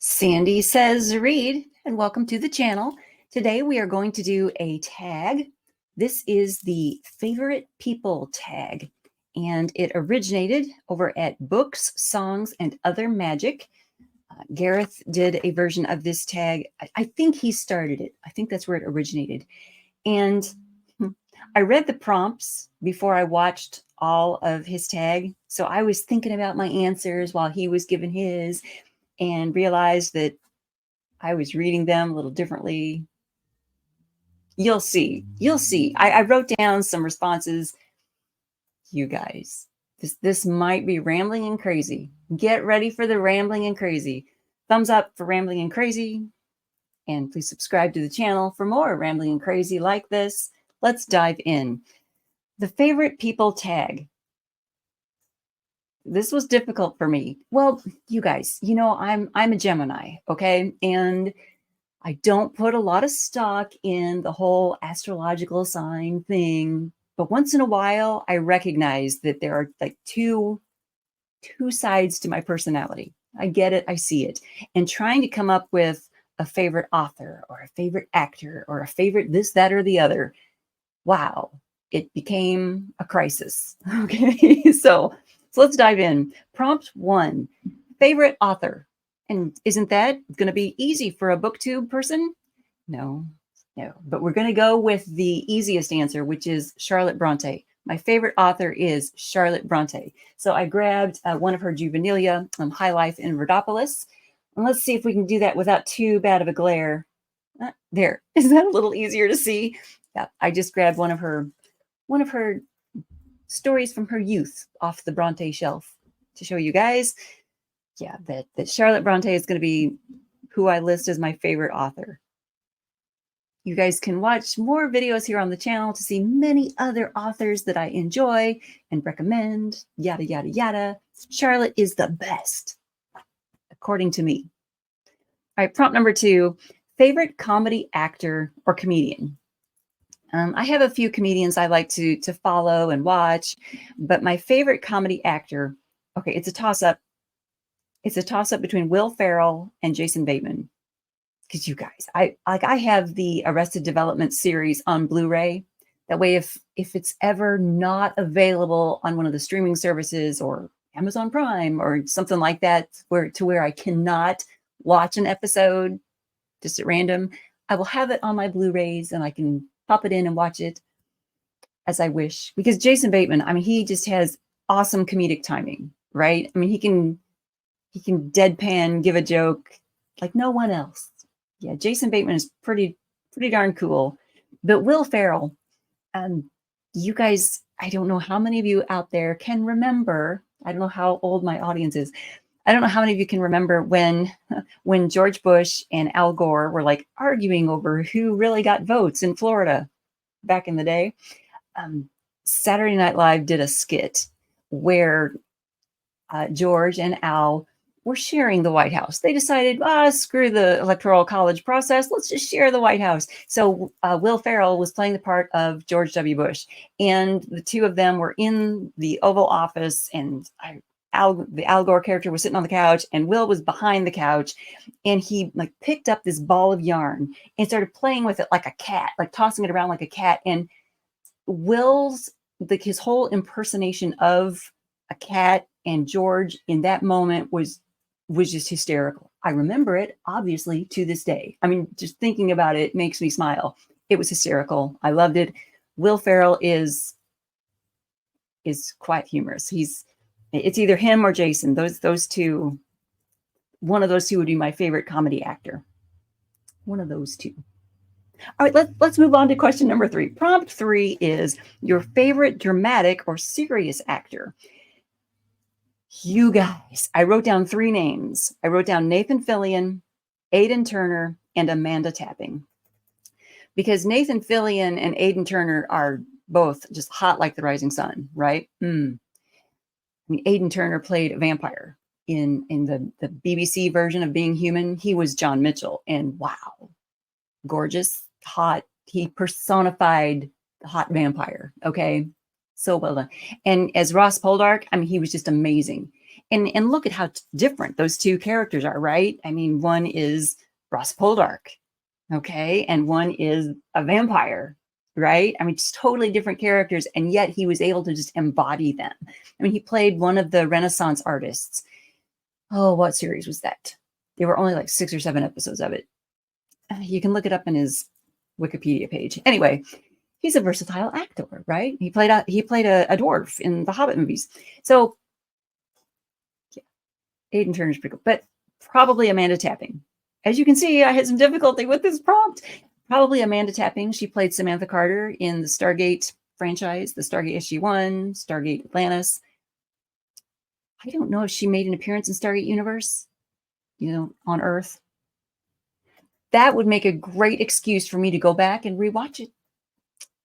Sandy says read, and welcome to the channel. Today we are going to do a tag. This is the favorite people tag, and it originated over at Books, Songs, and Other Magic. Gareth did a version of this tag. I think he started it. I think that's where it originated. And I read the prompts before I watched all of his tag. So I was thinking about my answers while he was giving his, and realized that I was reading them a little differently. You'll see. You'll see. I wrote down some responses. You guys, this might be rambling and crazy. Get ready for the rambling and crazy. Thumbs up for rambling and crazy. And please subscribe to the channel for more rambling and crazy like this. Let's dive in. The favorite people tag. This was difficult for me. Well, you guys, you know, I'm a Gemini, okay? And I don't put a lot of stock in the whole astrological sign thing, but once in a while I recognize that there are like two sides to my personality. I get it, I see it. And trying to come up with a favorite author or a favorite actor or a favorite this, that, or the other, wow, it became a crisis. Okay, so let's dive in. Prompt 1, favorite author. And isn't that going to be easy for a Booktube person? No, but we're going to go with the easiest answer, which is Charlotte Bronte. My favorite author is Charlotte Bronte. So I grabbed one of her juvenilia, High Life in Rhodopolis. And let's see if we can do that without too bad of a glare. There, is that a little easier to see? Yeah, I just grabbed one of her stories from her youth off the Bronte shelf to show you guys. Yeah, that Charlotte Bronte is going to be who I list as my favorite author. You guys can watch more videos here on the channel to see many other authors that I enjoy and recommend, yada, yada, yada. Charlotte is the best, according to me. All right, prompt number 2, favorite comedy actor or comedian. I have a few comedians I like to follow and watch, but my favorite comedy actor, okay, it's a toss-up. It's a toss-up between Will Ferrell and Jason Bateman. Because you guys, I have the Arrested Development series on Blu-ray. That way, if it's ever not available on one of the streaming services or Amazon Prime or something like that, where I cannot watch an episode just at random, I will have it on my Blu-rays and I can pop it in and watch it as I wish. Because Jason Bateman, I mean, he just has awesome comedic timing, right? I mean, he can deadpan give a joke like no one else. Yeah, Jason Bateman is pretty darn cool. But Will Ferrell, you guys, I don't know how many of you out there can remember, I don't know how old my audience is. I don't know how many of you can remember when George Bush and Al Gore were like arguing over who really got votes in Florida back in the day. Saturday Night Live did a skit where George and Al were sharing the White House. They decided, screw the Electoral College process. Let's just share the White House. So Will Ferrell was playing the part of George W. Bush. And the two of them were in the Oval Office, and the Al Gore character was sitting on the couch and Will was behind the couch, and he like picked up this ball of yarn and started playing with it like a cat, like tossing it around like a cat. And Will's, like his whole impersonation of a cat and George in that moment was just hysterical. I remember it, obviously, to this day. I mean, just thinking about it makes me smile. It was hysterical. I loved it. Will Ferrell is quite humorous. It's either him or Jason. Those two, one of those two would be my favorite comedy actor. One of those two. All right, let's move on to question number 3. Prompt 3 is your favorite dramatic or serious actor. You guys, I wrote down 3 names. I wrote down Nathan Fillion, Aidan Turner, and Amanda Tapping. Because Nathan Fillion and Aidan Turner are both just hot like the rising sun, right? I mean, Aidan Turner played a vampire in the BBC version of Being Human. He was John Mitchell, and wow, gorgeous, hot. He personified the hot vampire, okay? So well done. And as Ross Poldark, I mean, he was just amazing. And look at how different those two characters are, right? I mean, one is Ross Poldark, okay, and one is a vampire, right? I mean, just totally different characters, and yet he was able to just embody them. I mean, he played one of the Renaissance artists. Oh, what series was that? There were only like 6 or 7 episodes of it. You can look it up in his Wikipedia page. Anyway, he's a versatile actor, right? He played a dwarf in the Hobbit movies. So yeah, Aidan Turner's pretty cool, but probably Amanda Tapping. As you can see, I had some difficulty with this prompt. Probably Amanda Tapping. She played Samantha Carter in the Stargate franchise, the Stargate SG-1, Stargate Atlantis. I don't know if she made an appearance in Stargate Universe, on Earth. That would make a great excuse for me to go back and rewatch it.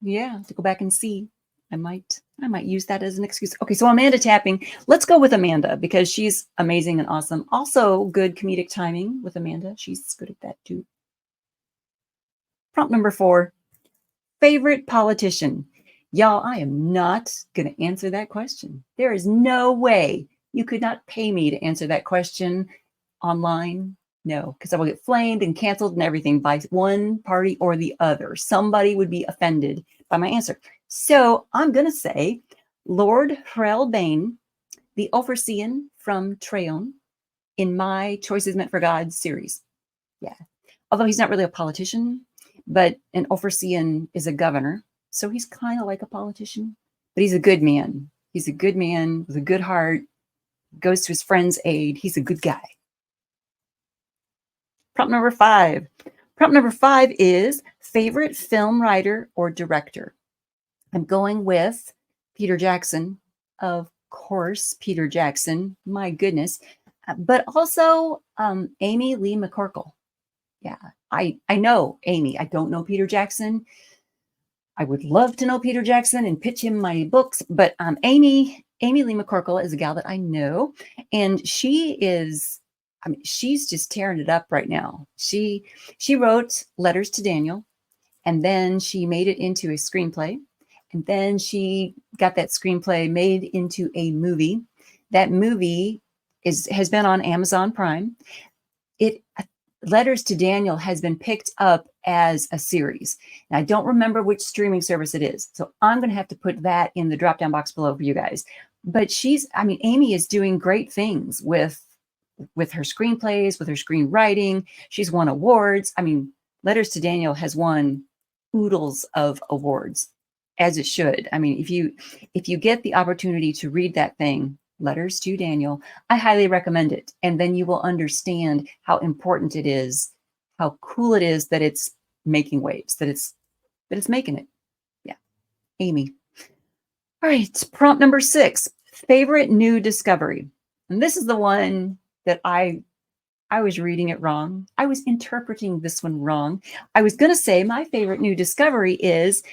Yeah, to go back and see. I might use that as an excuse. Okay, so Amanda Tapping. Let's go with Amanda because she's amazing and awesome. Also, good comedic timing with Amanda. She's good at that too. Prompt number 4, favorite politician. Y'all, I am not going to answer that question. There is no way you could not pay me to answer that question online. No, because I will get flamed and canceled and everything by one party or the other. Somebody would be offended by my answer. So I'm going to say Lord Hrelbane, the Oversean from Trayon, in my Choices Meant for God series. Yeah. Although he's not really a politician, but an Oversean is a governor. So he's kind of like a politician, but he's a good man. He's a good man with a good heart, goes to his friend's aid. He's a good guy. Prompt number 5. Prompt number 5 is favorite film writer or director. I'm going with Peter Jackson. Of course, Peter Jackson. My goodness. But also Amy Lee McCorkle. Yeah, I know Amy. I don't know Peter Jackson. I would love to know Peter Jackson and pitch him my books. But Amy Lee McCorkle is a gal that I know. And she is... she's just tearing it up right now. She wrote Letters to Daniel, and then she made it into a screenplay, and then she got that screenplay made into a movie. That movie has been on Amazon Prime. Letters to Daniel has been picked up as a series. And I don't remember which streaming service it is. So I'm going to have to put that in the drop-down box below for you guys. But Amy is doing great things with her screenplays, with her screenwriting. She's won awards. Letters to Daniel has won oodles of awards, as it should. If you get the opportunity to read that thing, Letters to Daniel, I highly recommend it. And then you will understand how important it is, how cool it is that it's making waves, that it's making it. Yeah, Amy. All right, prompt number 6, favorite new discovery. And this is the one that I was reading it wrong. I was interpreting this one wrong. I was going to say my favorite new discovery is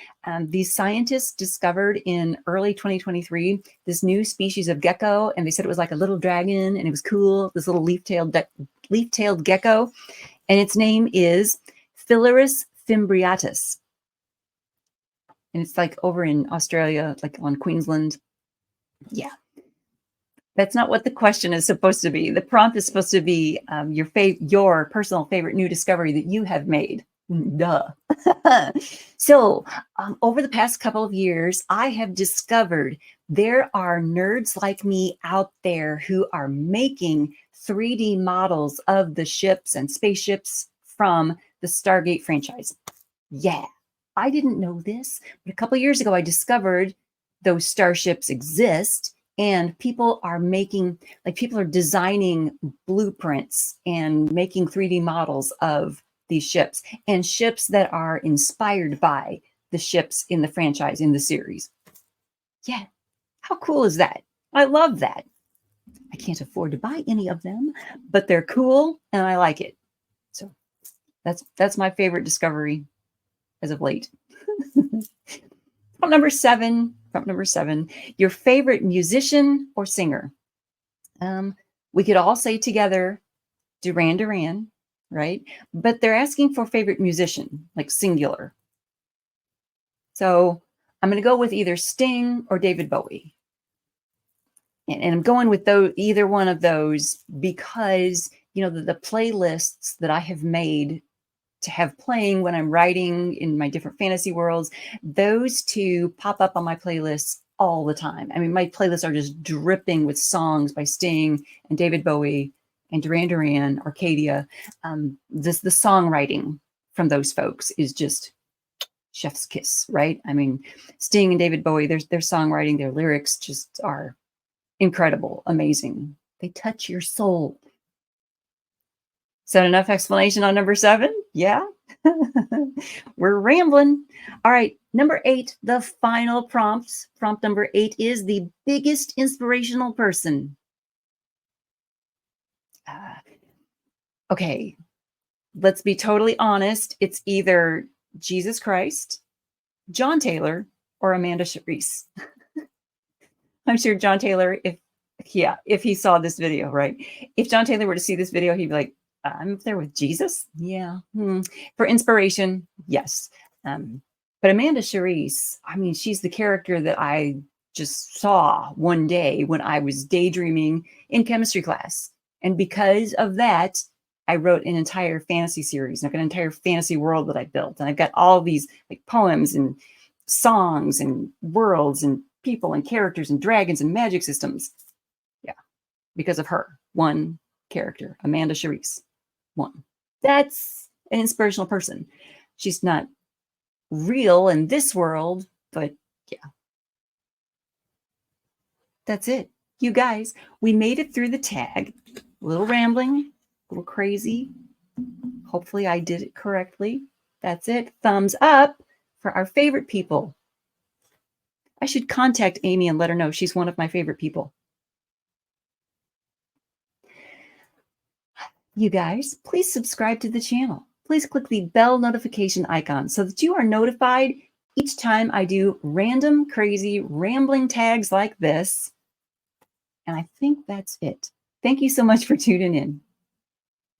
these scientists discovered in early 2023 this new species of gecko, and they said it was like a little dragon, and it was cool, this little leaf-tailed gecko, and its name is Philaris fimbriatus. And it's like over in Australia, like on Queensland. Yeah. That's not what the question is supposed to be. The prompt is supposed to be your personal favorite new discovery that you have made. Duh. So over the past couple of years, I have discovered there are nerds like me out there who are making 3D models of the ships and spaceships from the Stargate franchise. Yeah, I didn't know this, but a couple of years ago, I discovered those starships exist. And people are designing blueprints and making 3D models of these ships, and ships that are inspired by the ships in the franchise, in the series. Yeah, how cool is that? I love that. I can't afford to buy any of them, but they're cool and I like it. So that's my favorite discovery as of late. Prompt number 7. Prompt number 7, your favorite musician or singer. We could all say together, Duran Duran, right? But they're asking for favorite musician, like singular. So I'm going to go with either Sting or David Bowie. And I'm going with either one of those because, you know, the playlists that I have made to have playing when I'm writing in my different fantasy worlds, those two pop up on my playlists all the time. I mean, my playlists are just dripping with songs by Sting and David Bowie and Duran Duran, Arcadia. The songwriting from those folks is just chef's kiss, right? I mean, Sting and David Bowie, their songwriting, their lyrics just are incredible, amazing. They touch your soul. Is that enough explanation on number 7? Yeah. We're rambling. All right. Number 8, the final prompt. Prompt number 8 is the biggest inspirational person. Okay. Let's be totally honest. It's either Jesus Christ, John Taylor, or Amanda Charisse. I'm sure John Taylor, if he saw this video, right? If John Taylor were to see this video, he'd be like, I'm up there with Jesus. Yeah. For inspiration, yes. But Amanda Charisse, I mean, she's the character that I just saw one day when I was daydreaming in chemistry class. And because of that, I wrote an entire fantasy series. I've got an entire fantasy world that I built. And I've got all these like poems and songs and worlds and people and characters and dragons and magic systems. Yeah. Because of her. One character, Amanda Charisse. One. That's an inspirational person. She's not real in this world, but yeah. That's it. You guys, we made it through the tag. A little rambling, a little crazy. Hopefully I did it correctly. That's it. Thumbs up for our favorite people. I should contact Amy and let her know she's one of my favorite people. You guys, please subscribe to the channel. Please click the bell notification icon so that you are notified each time I do random, crazy, rambling tags like this. And I think that's it. Thank you so much for tuning in.